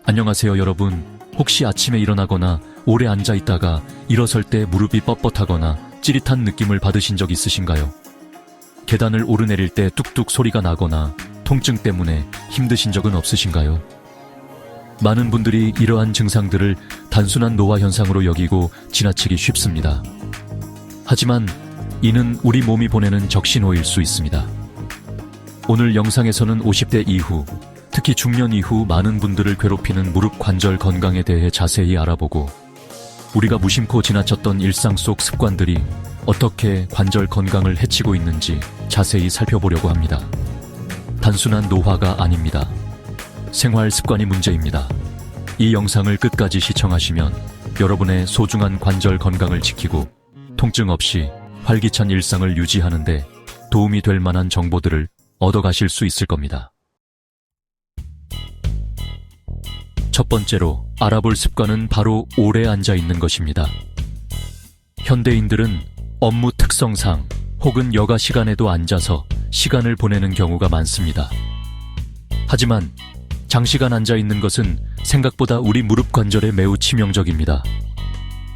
안녕하세요 여러분. 혹시 아침에 일어나거나 오래 앉아 있다가 일어설 때 무릎이 뻣뻣하거나 찌릿한 느낌을 받으신 적 있으신가요? 계단을 오르내릴 때 뚝뚝 소리가 나거나 통증 때문에 힘드신 적은 없으신가요? 많은 분들이 이러한 증상들을 단순한 노화 현상으로 여기고 지나치기 쉽습니다. 하지만 이는 우리 몸이 보내는 적신호일 수 있습니다. 오늘 영상에서는 50대 이후, 특히 중년 이후 많은 분들을 괴롭히는 무릎 관절 건강에 대해 자세히 알아보고 우리가 무심코 지나쳤던 일상 속 습관들이 어떻게 관절 건강을 해치고 있는지 자세히 살펴보려고 합니다. 단순한 노화가 아닙니다. 생활 습관이 문제입니다. 이 영상을 끝까지 시청하시면 여러분의 소중한 관절 건강을 지키고 통증 없이 활기찬 일상을 유지하는 데 도움이 될 만한 정보들을 얻어가실 수 있을 겁니다. 첫 번째로 알아볼 습관은 바로 오래 앉아 있는 것입니다. 현대인들은 업무 특성상 혹은 여가 시간에도 앉아서 시간을 보내는 경우가 많습니다. 하지만 장시간 앉아 있는 것은 생각보다 우리 무릎 관절에 매우 치명적입니다.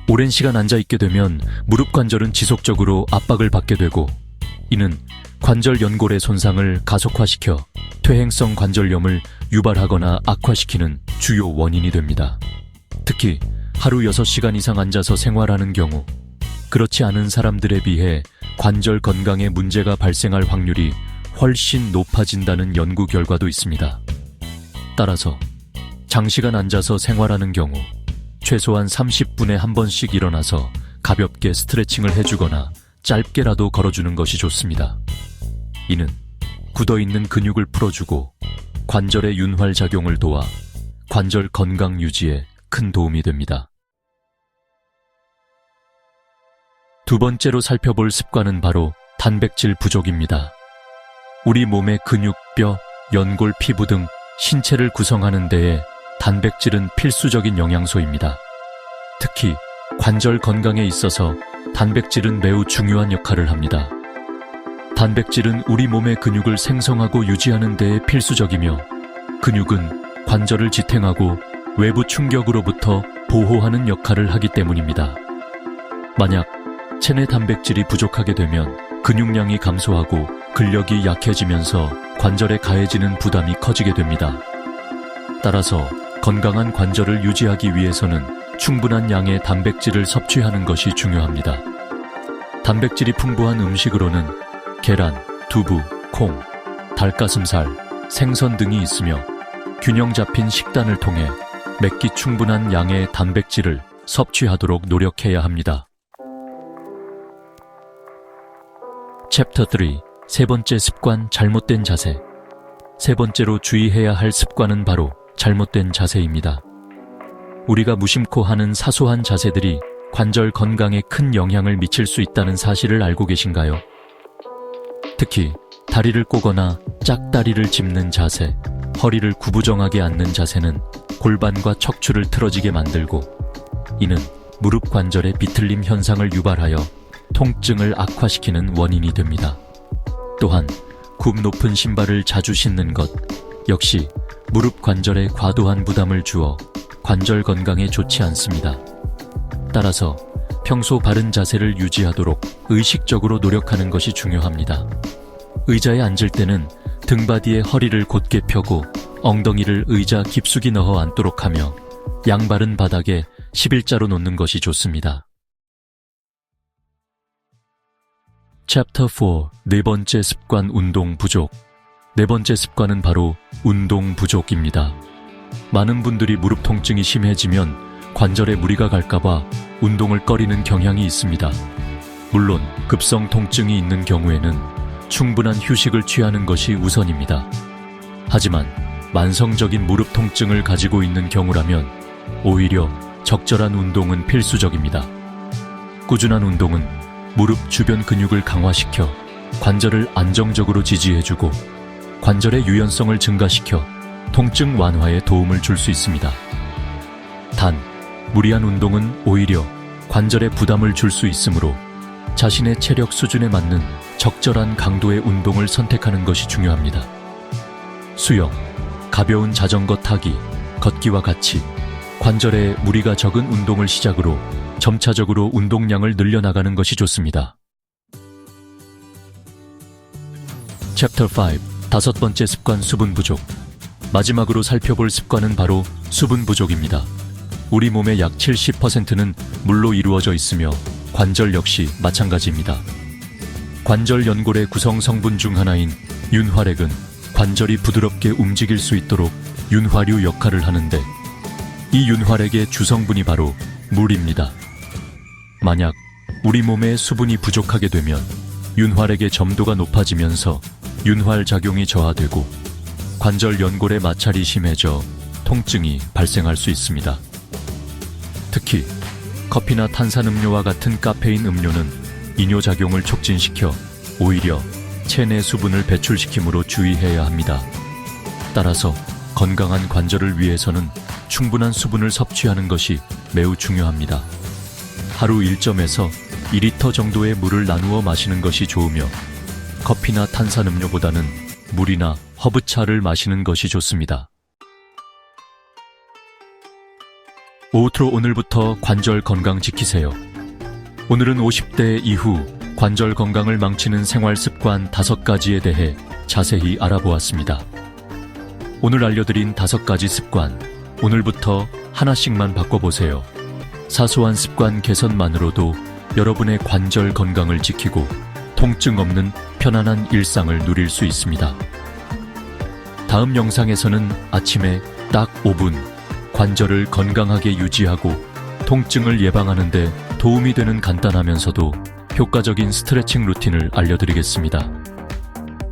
오랜 시간 앉아 있게 되면 무릎 관절은 지속적으로 압박을 받게 되고 이는 관절 연골의 손상을 가속화시켜 퇴행성 관절염을 유발하거나 악화시키는 주요 원인이 됩니다. 특히 하루 6시간 이상 앉아서 생활하는 경우 그렇지 않은 사람들에 비해 관절 건강에 문제가 발생할 확률이 훨씬 높아진다는 연구 결과도 있습니다. 따라서 장시간 앉아서 생활하는 경우 최소한 30분에 한 번씩 일어나서 가볍게 스트레칭을 해주거나 짧게라도 걸어주는 것이 좋습니다. 이는 굳어있는 근육을 풀어주고 관절의 윤활 작용을 도와 관절 건강 유지에 큰 도움이 됩니다. 두 번째로 살펴볼 습관은 바로 단백질 부족입니다. 우리 몸의 근육, 뼈, 연골, 피부 등 신체를 구성하는 데에 단백질은 필수적인 영양소입니다. 특히 관절 건강에 있어서 단백질은 매우 중요한 역할을 합니다. 단백질은 우리 몸의 근육을 생성하고 유지하는 데에 필수적이며 근육은 관절을 지탱하고 외부 충격으로부터 보호하는 역할을 하기 때문입니다. 만약 체내 단백질이 부족하게 되면 근육량이 감소하고 근력이 약해지면서 관절에 가해지는 부담이 커지게 됩니다. 따라서 건강한 관절을 유지하기 위해서는 충분한 양의 단백질을 섭취하는 것이 중요합니다. 단백질이 풍부한 음식으로는 계란, 두부, 콩, 닭가슴살, 생선 등이 있으며 균형 잡힌 식단을 통해 맵기 충분한 양의 단백질을 섭취하도록 노력해야 합니다. 챕터 3. 세 번째 습관, 잘못된 자세. 세 번째로 주의해야 할 습관은 바로 잘못된 자세입니다. 우리가 무심코 하는 사소한 자세들이 관절 건강에 큰 영향을 미칠 수 있다는 사실을 알고 계신가요? 특히 다리를 꼬거나 짝다리를 짚는 자세, 허리를 구부정하게 앉는 자세는 골반과 척추를 틀어지게 만들고 이는 무릎 관절의 비틀림 현상을 유발하여 통증을 악화시키는 원인이 됩니다. 또한 굽 높은 신발을 자주 신는 것 역시 무릎 관절에 과도한 부담을 주어 관절 건강에 좋지 않습니다. 따라서 평소 바른 자세를 유지하도록 의식적으로 노력하는 것이 중요합니다. 의자에 앉을 때는 등받이에 허리를 곧게 펴고 엉덩이를 의자 깊숙이 넣어 앉도록 하며 양발은 바닥에 11자로 놓는 것이 좋습니다. 챕터 4. 네 번째 습관, 운동 부족. 네 번째 습관은 바로 운동 부족입니다. 많은 분들이 무릎 통증이 심해지면 관절에 무리가 갈까봐 운동을 꺼리는 경향이 있습니다. 물론 급성 통증이 있는 경우에는 충분한 휴식을 취하는 것이 우선입니다. 하지만 만성적인 무릎 통증을 가지고 있는 경우라면 오히려 적절한 운동은 필수적입니다. 꾸준한 운동은 무릎 주변 근육을 강화시켜 관절을 안정적으로 지지해주고 관절의 유연성을 증가시켜 통증 완화에 도움을 줄 수 있습니다. 단, 무리한 운동은 오히려 관절에 부담을 줄 수 있으므로 자신의 체력 수준에 맞는 적절한 강도의 운동을 선택하는 것이 중요합니다. 수영, 가벼운 자전거 타기, 걷기와 같이 관절에 무리가 적은 운동을 시작으로 점차적으로 운동량을 늘려나가는 것이 좋습니다. 챕터 5 다섯 번째 습관 수분 부족. 마지막으로 살펴볼 습관은 바로 수분 부족입니다. 우리 몸의 약 70%는 물로 이루어져 있으며 관절 역시 마찬가지입니다. 관절 연골의 구성 성분 중 하나인 윤활액은 관절이 부드럽게 움직일 수 있도록 윤활유 역할을 하는데 이 윤활액의 주성분이 바로 물입니다. 만약 우리 몸에 수분이 부족하게 되면 윤활액의 점도가 높아지면서 윤활 작용이 저하되고 관절 연골의 마찰이 심해져 통증이 발생할 수 있습니다. 특히 커피나 탄산음료와 같은 카페인 음료는 이뇨작용을 촉진시켜 오히려 체내 수분을 배출시키므로 주의해야 합니다. 따라서 건강한 관절을 위해서는 충분한 수분을 섭취하는 것이 매우 중요합니다. 하루 1점에서 2리터 정도의 물을 나누어 마시는 것이 좋으며 커피나 탄산음료보다는 물이나 허브차를 마시는 것이 좋습니다. 오트로 오늘부터 관절 건강 지키세요. 오늘은 50대 이후 관절 건강을 망치는 생활 습관 5가지에 대해 자세히 알아보았습니다. 오늘 알려드린 5가지 습관, 오늘부터 하나씩만 바꿔보세요. 사소한 습관 개선만으로도 여러분의 관절 건강을 지키고 통증 없는 편안한 일상을 누릴 수 있습니다. 다음 영상에서는 아침에 딱 5분 관절을 건강하게 유지하고 통증을 예방하는 데 도움이 되는 간단하면서도 효과적인 스트레칭 루틴을 알려드리겠습니다.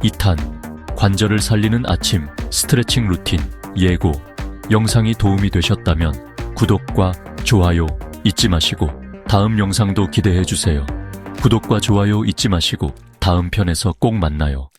2탄 관절을 살리는 아침 스트레칭 루틴 예고. 영상이 도움이 되셨다면 구독과 좋아요 잊지 마시고 다음 영상도 기대해 주세요. 구독과 좋아요 잊지 마시고 다음 편에서 꼭 만나요.